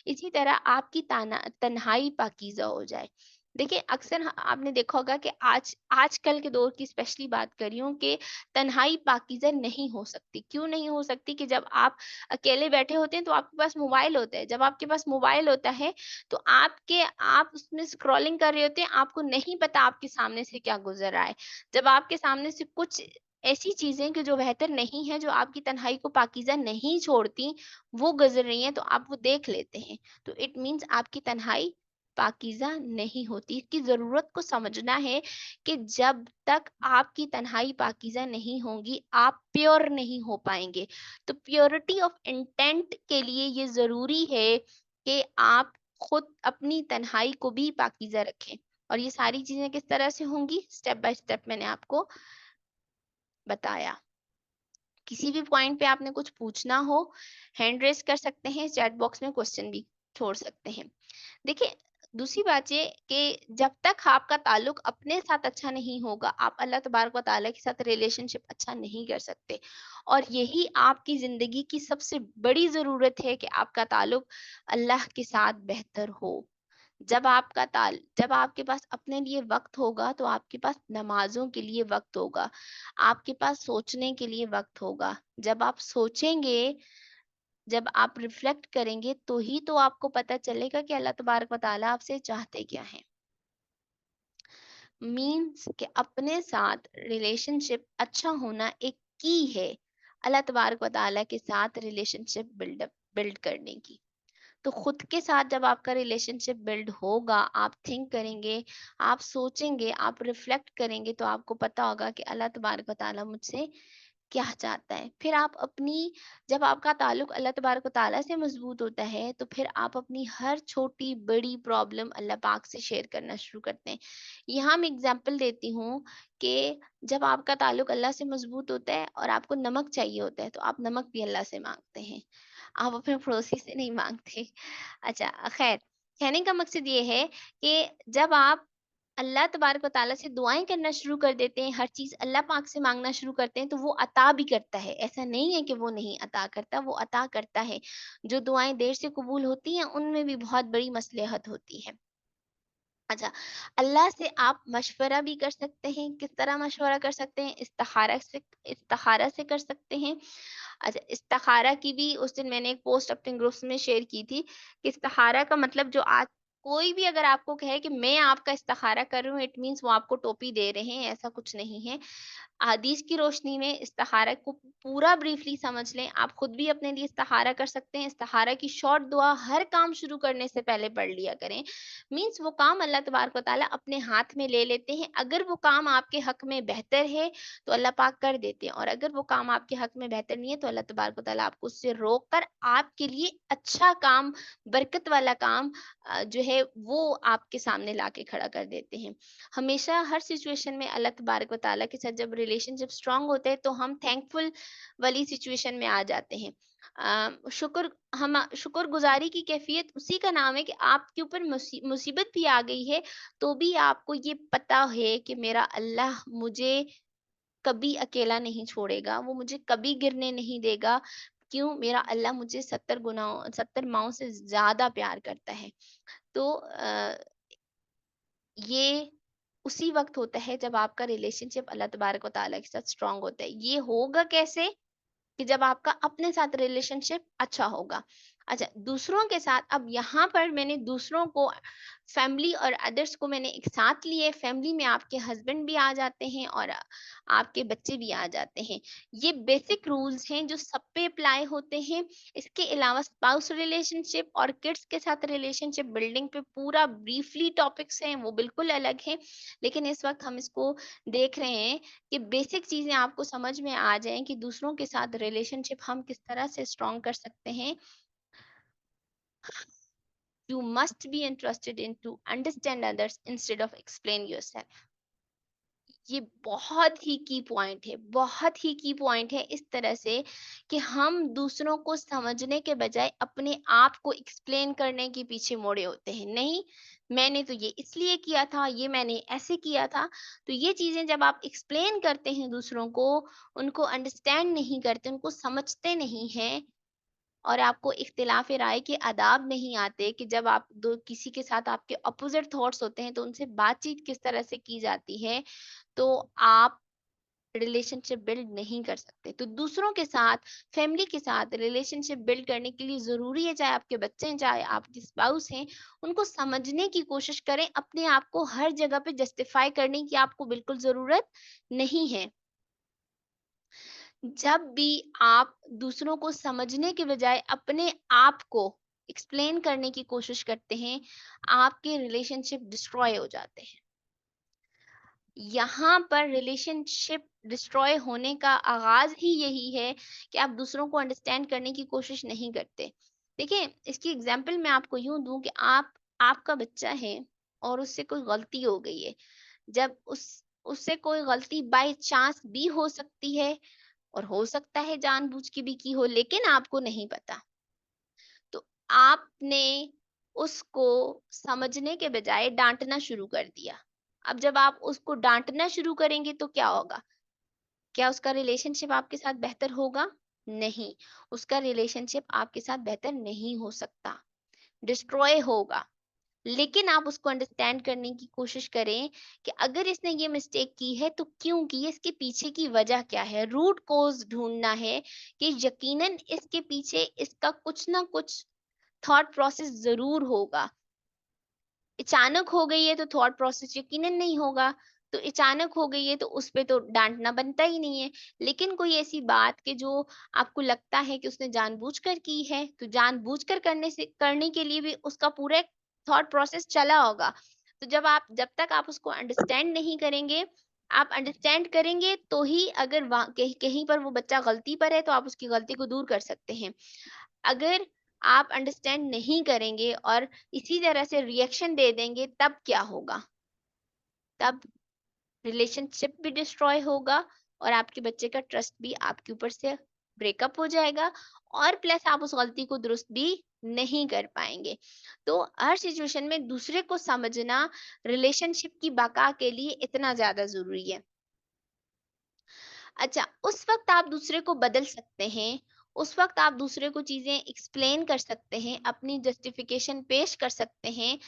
इसी तरह आपकी तन्हाई पाकीज़ा हो जाए। देखिए, अक्सर आपने देखा होगा कि आजकल के दौर की स्पेशली बात कर रही हूँ कि तन्हाई पाकीज़ा नहीं हो सकती। क्यों नहीं हो सकती? कि जब आप अकेले बैठे होते हैं, तो आपके पास मोबाइल होता है। जब आपके पास मोबाइल होता है, तो आप उसमें स्क्रॉलिंग कर रहे होते हैं, आपको नहीं पता आपके सामने से क्या गुज़र रहा है। जब आपके सामने से कुछ ऐसी चीज़ें कि जो बेहतर नहीं है, जो आपकी तन्हाई को पाकीज़ा नहीं छोड़ती, वो गुज़र रही हैं, तो आप वो देख लेते हैं। तो इट मीन्स आपकी तन्हाई पाकीज़ा नहीं होती। इसकी ज़रूरत को समझना है कि जब तक आपकी तन्हाई पाकीज़ा नहीं होगी, आप प्योर नहीं हो पाएँगे। तो प्योरिटी ऑफ इंटेंट के लिए ये ज़रूरी है कि आप खुद अपनी तन्हाई को भी पाकीज़ा रखें। और ये सारी चीज़ें किस तरह से होंगी? स्टेप बाय स्टेप मैंने आपको बताया। किसी भी पॉइंट पे आपने कुछ पूछना हो, हैंड रेज़ कर सकते हैं, चैट बॉक्स में क्वेश्चन भी छोड़ सकते हैं। देखिए, दूसरी बात ये कि जब तक आपका ताल्लुक अपने साथ अच्छा नहीं होगा, आप अल्लाह तबारक व तआला के साथ रिलेशनशिप अच्छा नहीं कर सकते। और यही आपकी ज़िंदगी की सबसे बड़ी ज़रूरत है कि आपका ताल्लुक अल्लाह के साथ बेहतर हो। जब आपके पास अपने लिए वक़्त होगा, तो आपके पास नमाज़ों के लिए वक़्त होगा, आपके पास सोचने के लिए वक़्त होगा। जब आप सोचेंगे, जब आप रिफ्लेक्ट करेंगे, तो ही तो आपको पता चलेगा कि अल्लाह तबारक व तआला आपसे चाहते क्या हैं। मीन्स कि अपने साथ रिलेशनशिप अच्छा होना एक की है अल्लाह तबारक व तआला के साथ रिलेशनशिप बिल्ड करने की। तो खुद के साथ जब आपका रिलेशनशिप बिल्ड होगा, आप थिंक करेंगे, आप सोचेंगे, आप रिफ्लेक्ट करेंगे, तो आपको पता होगा कि अल्लाह तबारक व तआला मुझसे क्या चाहता है। फिर आप अपनी जब आपका ताल्लुक अल्लाह तबारक व तआला से मजबूत होता है, तो फिर आप अपनी हर छोटी बड़ी प्रॉब्लम अल्लाह पाक से शेयर करना शुरू करते हैं। यहाँ मैं एग्जांपल देती हूँ कि जब आपका ताल्लुक अल्लाह से मजबूत होता है और आपको नमक चाहिए होता है, तो आप नमक भी अल्लाह से मांगते हैं, आप अपने पड़ोसी से नहीं मांगते। अच्छा, खैर, कहने का मकसद ये है कि जब आप अल्लाह तबारक व तआला से दुआएँ करना शुरू कर देते हैं, हर चीज़ अल्लाह पाक से माँगना शुरू करते हैं, तो वो अता भी करता है। ऐसा नहीं है कि वो नहीं अता करता, वो अता करता है। जो दुआएँ देर से कबूल होती हैं, उनमें भी बहुत बड़ी मसलहत होती है। अच्छा, अल्लाह से आप मशवरा भी कर सकते हैं। किस तरह मशवरा कर सकते हैं? इस्तिखारा से कर सकते हैं। अच्छा, इस्तिखारा की भी उस दिन मैंने एक पोस्ट अपने ग्रुप्स में शेयर की थी कि इस्तिखारा का मतलब जो आज कोई भी अगर आपको कहे कि मैं आपका इस्तिखारा कर रही हूँ, इट मीन्स वो आपको टोपी दे रहे हैं, ऐसा कुछ नहीं है। हदीस की रोशनी में इस्तिखारा को पूरा ब्रीफली समझ लें। आप खुद भी अपने लिए इस्तिखारा कर सकते हैं। इस्तिखारा की शॉर्ट दुआ हर काम शुरू करने से पहले पढ़ लिया करें। मीन्स वो काम अल्लाह तबारक व तआला अपने हाथ में ले लेते हैं। अगर वो काम आपके हक में बेहतर है, तो अल्लाह पाक कर देते हैं, और अगर वो काम आपके हक में बेहतर नहीं है, तो अल्लाह तबारक व तआला आपको उससे रोक कर आपके लिए अच्छा काम, बरकत वाला काम जो है वो आपके सामने लाके खड़ा कर देते हैं। हमेशा हर सिचुएशन में अल्लाह तबारक व तआला के साथ जब रिलेशनशिप स्ट्रांग होते हैं, तो हम थैंकफुल वाली सिचुएशन में आ जाते हैं। शुक्रगुज़ारी की कैफ़ियत उसी का नाम है कि आपके ऊपर मुसीबत भी आ गई है, तो भी आपको ये पता है कि मेरा अल्लाह मुझे कभी अकेला नहीं छोड़ेगा, वो मुझे कभी गिरने नहीं देगा। क्यों? मेरा अल्लाह मुझे 70 माँओं से ज़्यादा प्यार करता है। तो ये उसी वक़्त होता है जब आपका रिलेशनशिप अल्लाह तबारक व तआला के साथ स्ट्रॉन्ग होता है। ये होगा कैसे? कि जब आपका अपने साथ रिलेशनशिप अच्छा होगा। अच्छा, दूसरों के साथ, अब यहाँ पर मैंने दूसरों को, फैमिली और अदर्स को मैंने एक साथ लिए। फैमिली में आपके हस्बैंड भी आ जाते हैं और आपके बच्चे भी आ जाते हैं। ये बेसिक रूल्स हैं जो सब पे अप्लाई होते हैं। इसके अलावा स्पाउस रिलेशनशिप और किड्स के साथ रिलेशनशिप बिल्डिंग पे पूरा ब्रीफली टॉपिक्स हैं, वो बिल्कुल अलग हैं। लेकिन इस वक़्त हम इसको देख रहे हैं कि बेसिक चीज़ें आपको समझ में आ जाएँ कि दूसरों के साथ रिलेशनशिप हम किस तरह से स्ट्रॉन्ग कर सकते हैं। You must be interested in to understand others instead of explain yourself. ये बहुत ही की पॉइंट है, बहुत ही की पॉइंट है, इस तरह से कि हम दूसरों को समझने के बजाय अपने आप को एक्सप्लेन करने के पीछे मुड़े होते हैं। नहीं, मैंने तो ये इसलिए किया था, ये मैंने ऐसे किया था। तो ये चीज़ें जब आप एक्सप्लेन करते हैं दूसरों को, उनको अंडरस्टैंड नहीं करते, उनको समझते नहीं हैं, और आपको इख्तिलाफ़ राय के आदाब नहीं आते कि जब आप दो किसी के साथ आपके अपोज़िट थॉट्स होते हैं, तो उनसे बातचीत किस तरह से की जाती है, तो आप रिलेशनशिप बिल्ड नहीं कर सकते। तो दूसरों के साथ, फैमिली के साथ रिलेशनशिप बिल्ड करने के लिए ज़रूरी है, चाहे आपके बच्चे हैं, चाहे आपके स्पाउस हैं, उनको समझने की कोशिश करें। अपने आप को हर जगह पे जस्टिफ़ाई करने की आपको बिल्कुल ज़रूरत नहीं है। जब भी आप दूसरों को समझने के बजाय अपने आप को एक्सप्लेन करने की कोशिश करते हैं, आपके रिलेशनशिप डिस्ट्रॉय हो जाते हैं। यहाँ पर रिलेशनशिप डिस्ट्रॉय होने का आगाज़ ही यही है कि आप दूसरों को अंडरस्टैंड करने की कोशिश नहीं करते। देखिए, इसकी एग्ज़ाम्पल मैं आपको यूँ दूँ कि आपका बच्चा है और उससे कोई गलती हो गई है। जब उससे कोई गलती बाय चांस भी हो सकती है और हो सकता है जानबूझ के भी की हो, लेकिन आपको नहीं पता। तो आपने उसको समझने के बजाय डांटना शुरू कर दिया। अब जब आप उसको डांटना शुरू करेंगे तो क्या होगा? क्या उसका रिलेशनशिप आपके साथ बेहतर होगा? नहीं, उसका रिलेशनशिप आपके साथ बेहतर नहीं हो सकता, डिस्ट्रॉय होगा। लेकिन आप उसको अंडरस्टैंड करने की कोशिश करें कि अगर इसने ये मिस्टेक की है तो क्यों की है, इसके पीछे की वजह क्या है, रूट कॉज ढूंढना है कि यकीनन इसके पीछे इसका कुछ ना कुछ थॉट प्रोसेस जरूर होगा। अचानक हो गई है तो थॉट प्रोसेस यकीनन नहीं होगा, तो अचानक हो गई है तो उस पे तो डांटना बनता ही नहीं है। लेकिन कोई ऐसी बात कि जो आपको लगता है कि उसने जानबूझकर की है, तो जानबूझकर करने के लिए भी उसका पूरा एक थॉट प्रोसेस चला होगा। तो जब तक आप उसको अंडरस्टैंड नहीं करेंगे, आप अंडरस्टैंड करेंगे तो ही अगर वहाँ कहीं कहीं पर वो बच्चा गलती पर है तो आप उसकी गलती को दूर कर सकते हैं। अगर आप अंडरस्टैंड नहीं करेंगे और इसी तरह से रिएक्शन दे देंगे, तब क्या होगा? तब रिलेशनशिप भी डिस्ट्रॉय होगा और आपके बच्चे का ट्रस्ट भी आपके ऊपर से ब्रेकअप हो जाएगा, और प्लस आप उस गलती को दुरुस्त भी नहीं कर पाएंगे। तो हर सिचुएशन में दूसरे को समझना रिलेशनशिप की बका के लिए इतना ज्यादा जरूरी है। अच्छा, उस वक़्त आप दूसरे को बदल सकते हैं, उस वक़्त आप दूसरे को चीज़ें एक्सप्लेन कर सकते हैं, अपनी जस्टिफ़िकेशन पेश कर सकते हैं,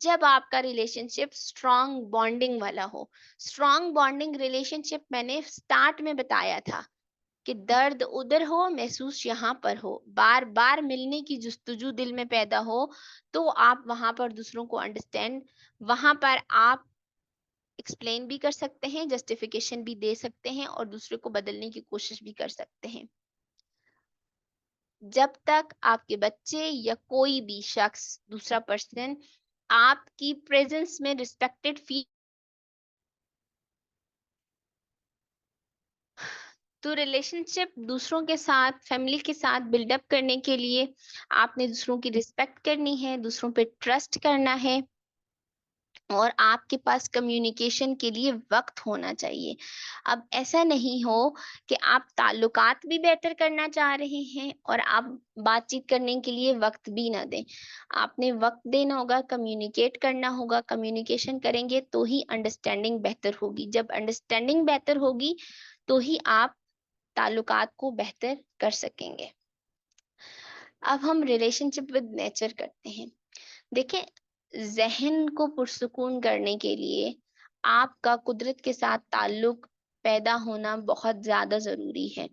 जब आपका रिलेशनशिप स्ट्रॉन्ग बॉन्डिंग वाला हो। स्ट्रॉन्ग बॉन्डिंग रिलेशनशिप मैंने स्टार्ट में बताया था कि दर्द उधर हो, महसूस यहाँ पर हो, बार-बार मिलने की जुस्तजू दिल में पैदा हो, तो आप वहाँ पर दूसरों को अंडरस्टैंड, वहाँ पर आप एक्सप्लेन भी कर सकते हैं, जस्टिफिकेशन भी दे सकते हैं और दूसरे को बदलने की कोशिश भी कर सकते हैं। जब तक आपके बच्चे या कोई भी शख्स, दूसरा पर्सन आपकी प्रेजेंस में रिस्पेक्टेड फील, तो रिलेशनशिप दूसरों के साथ, फैमिली के साथ बिल्डअप करने के लिए आपने दूसरों की रिस्पेक्ट करनी है, दूसरों पे ट्रस्ट करना है और आपके पास कम्युनिकेशन के लिए वक्त होना चाहिए। अब ऐसा नहीं हो कि आप ताल्लुकात भी बेहतर करना चाह रहे हैं और आप बातचीत करने के लिए वक्त भी ना दें। आपने वक्त देना होगा, कम्युनिकेट करना होगा, कम्युनिकेशन करेंगे तो ही अंडरस्टैंडिंग बेहतर होगी। जब अंडरस्टैंडिंग बेहतर होगी तो ही आप ताल्लुकात को बेहतर कर सकेंगे। अब हम रिलेशनशिप विद नेचर करते हैं। देखिए, ज़हन को पुरसुकून करने के लिए आपका कुदरत के साथ ताल्लुक पैदा होना बहुत ज़्यादा ज़रूरी है।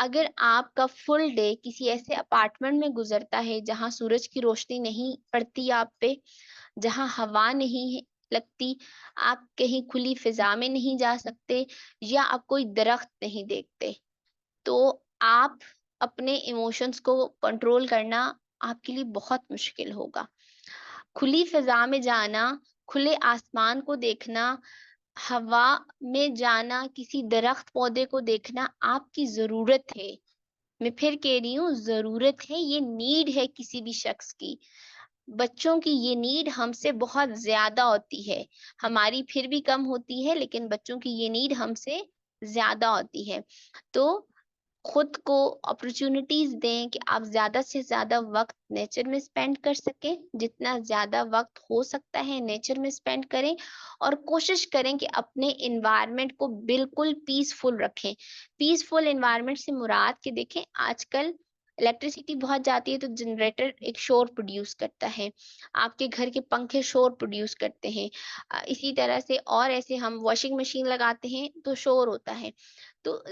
अगर आपका फुल डे किसी ऐसे अपार्टमेंट में गुज़रता है जहाँ सूरज की रोशनी नहीं पड़ती आप पे, जहाँ हवा नहीं है लगती, आप कहीं खुली फ़िज़ा में नहीं जा सकते या आप कोई दरख्त नहीं देखते, तो आप अपने इमोशंस को कंट्रोल करना आपके लिए बहुत मुश्किल होगा। खुली फिजा में जाना, खुले आसमान को देखना, हवा में जाना, किसी दरख्त पौधे को देखना आपकी ज़रूरत है। मैं फिर कह रही हूँ, ज़रूरत है, ये नीड है किसी भी शख्स की। बच्चों की ये नीड हमसे बहुत ज़्यादा होती है। हमारी फिर भी कम होती है, लेकिन बच्चों की ये नीड हमसे ज़्यादा होती है। तो खुद को अपॉर्चुनिटीज दें कि आप ज़्यादा से ज़्यादा वक्त नेचर में स्पेंड कर सकें। जितना ज़्यादा वक्त हो सकता है नेचर में स्पेंड करें और कोशिश करें कि अपने एनवायरनमेंट को बिल्कुल पीसफुल रखें। पीसफुल एनवायरनमेंट से मुराद कि देखें, आजकल इलेक्ट्रिसिटी बहुत जाती है तो जनरेटर एक शोर प्रोड्यूस करता है, आपके घर के पंखे शोर प्रोड्यूस करते हैं, इसी तरह से और ऐसे हम वॉशिंग मशीन लगाते हैं तो शोर होता है। तो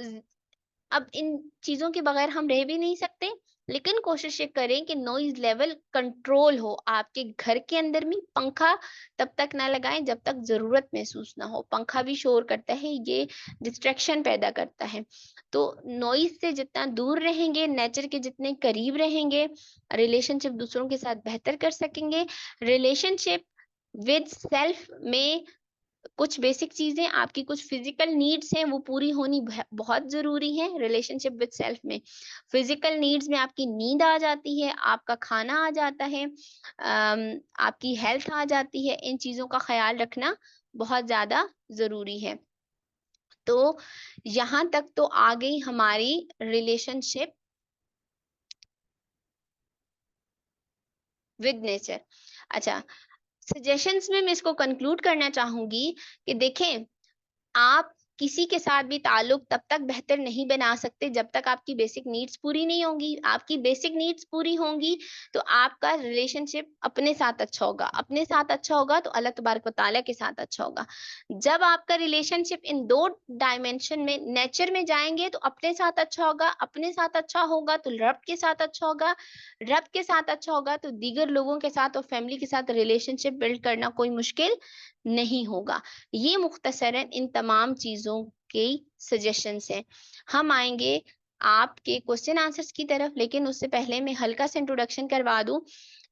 अब इन चीज़ों के बगैर हम रह भी नहीं सकते, लेकिन कोशिश ये करें कि नॉइज़ लेवल कंट्रोल हो। आपके घर के अंदर भी पंखा तब तक ना लगाएँ जब तक ज़रूरत महसूस ना हो। पंखा भी शोर करता है, ये डिस्ट्रैक्शन पैदा करता है। तो नॉइज़ से जितना दूर रहेंगे, नेचर के जितने करीब रहेंगे, रिलेशनशिप दूसरों के साथ बेहतर कर सकेंगे। रिलेशनशिप विद सेल्फ में कुछ बेसिक चीजें, आपकी कुछ फिजिकल नीड्स हैं वो पूरी होनी बहुत जरूरी है। रिलेशनशिप विद सेल्फ में फिजिकल नीड्स में आपकी नींद आ जाती है, आपका खाना आ जाता है, आपकी हेल्थ आ जाती है। इन चीजों का ख्याल रखना बहुत ज्यादा जरूरी है। तो यहाँ तक तो आ गई हमारी रिलेशनशिप विद नेचर। अच्छा, सजेशंस में मैं इसको कंक्लूड करना चाहूंगी कि देखें, आप किसी के साथ भी ताल्लुक तब तक बेहतर नहीं बना सकते जब तक आपकी बेसिक नीड्स पूरी नहीं होंगी। आपकी बेसिक नीड्स पूरी होंगी तो आपका रिलेशनशिप अपने साथ अच्छा होगा, अपने साथ अच्छा होगा तो अल्लाह तबारक व तआला के साथ अच्छा होगा। जब आपका रिलेशनशिप इन दो डायमेंशन में नेचर में जाएंगे तो अपने साथ अच्छा होगा, अपने साथ अच्छा होगा तो रब के साथ अच्छा होगा, रब के साथ अच्छा होगा तो दीगर लोगों के साथ और फैमिली के साथ रिलेशनशिप बिल्ड करना कोई मुश्किल नहीं होगा। ये मुख्तसरन इन तमाम चीजों के सजेशंस हैं। हम आएंगे आपके क्वेश्चन आंसर्स की तरफ, लेकिन उससे पहले मैं हल्का सा इंट्रोडक्शन करवा दूं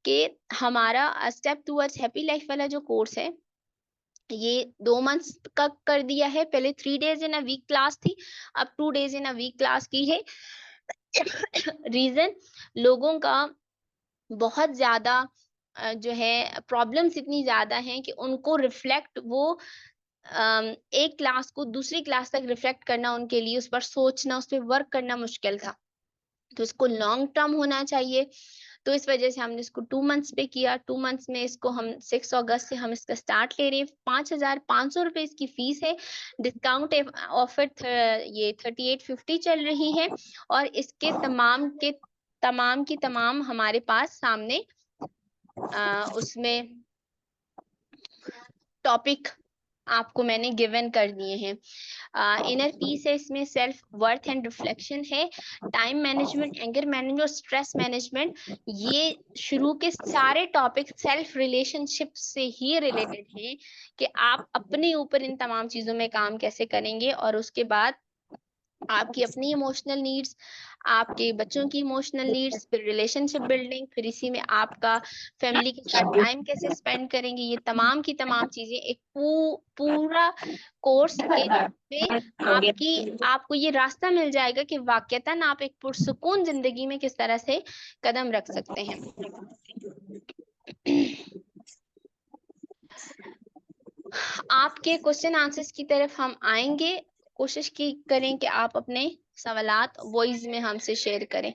कि हमारा स्टेप टूवर्ड्स हैप्पी लाइफ वाला जो कोर्स है ये 2 मंथ्स का कर दिया है। पहले 3 days in a week class थी, अब 2 days in a week class की है। रीजन, लोगों का बहुत ज्यादा जो है प्रॉब्लम्स इतनी ज्यादा हैं कि उनको रिफ्लेक्ट वो एक क्लास को दूसरी क्लास तक रिफ्लेक्ट करना उनके लिए, उस पर सोचना, उस पर वर्क करना मुश्किल था। तो इसको लॉन्ग टर्म होना चाहिए, तो इस वजह से हमने इसको 2 मंथ्स पे किया। 2 मंथ्स में इसको हम 6 अगस्त से हम इसका स्टार्ट ले रहे हैं। 5,500 रुपए इसकी फीस है। डिस्काउंट ऑफर ये 3850 चल रही है, और इसके तमाम की तमाम हमारे पास सामने उसमें टॉपिक आपको मैंने गिवन कर दिए हैं। इनर पीस है, इसमें सेल्फ वर्थ एंड रिफ्लेक्शन है, टाइम मैनेजमेंट, एंगर मैनेजमेंट और स्ट्रेस मैनेजमेंट। ये शुरू के सारे टॉपिक सेल्फ रिलेशनशिप से ही रिलेटेड हैं कि आप अपने ऊपर इन तमाम चीजों में काम कैसे करेंगे, और उसके बाद आपकी अपनी इमोशनल नीड्स, आपके बच्चों की इमोशनल नीड्स, फिर रिलेशनशिप बिल्डिंग, फिर इसी में आपका फैमिली के साथ टाइम कैसे स्पेंड करेंगे, ये तमाम की तमाम चीजें एक पूरा कोर्स में आपको ये रास्ता मिल जाएगा कि वाकईतन आप एक पुरसुकून जिंदगी में किस तरह से कदम रख सकते हैं। आपके क्वेश्चन आंसर्स की तरफ हम आएंगे। कोशिश की करें कि आप अपने सवालात वॉइस में हमसे शेयर करें।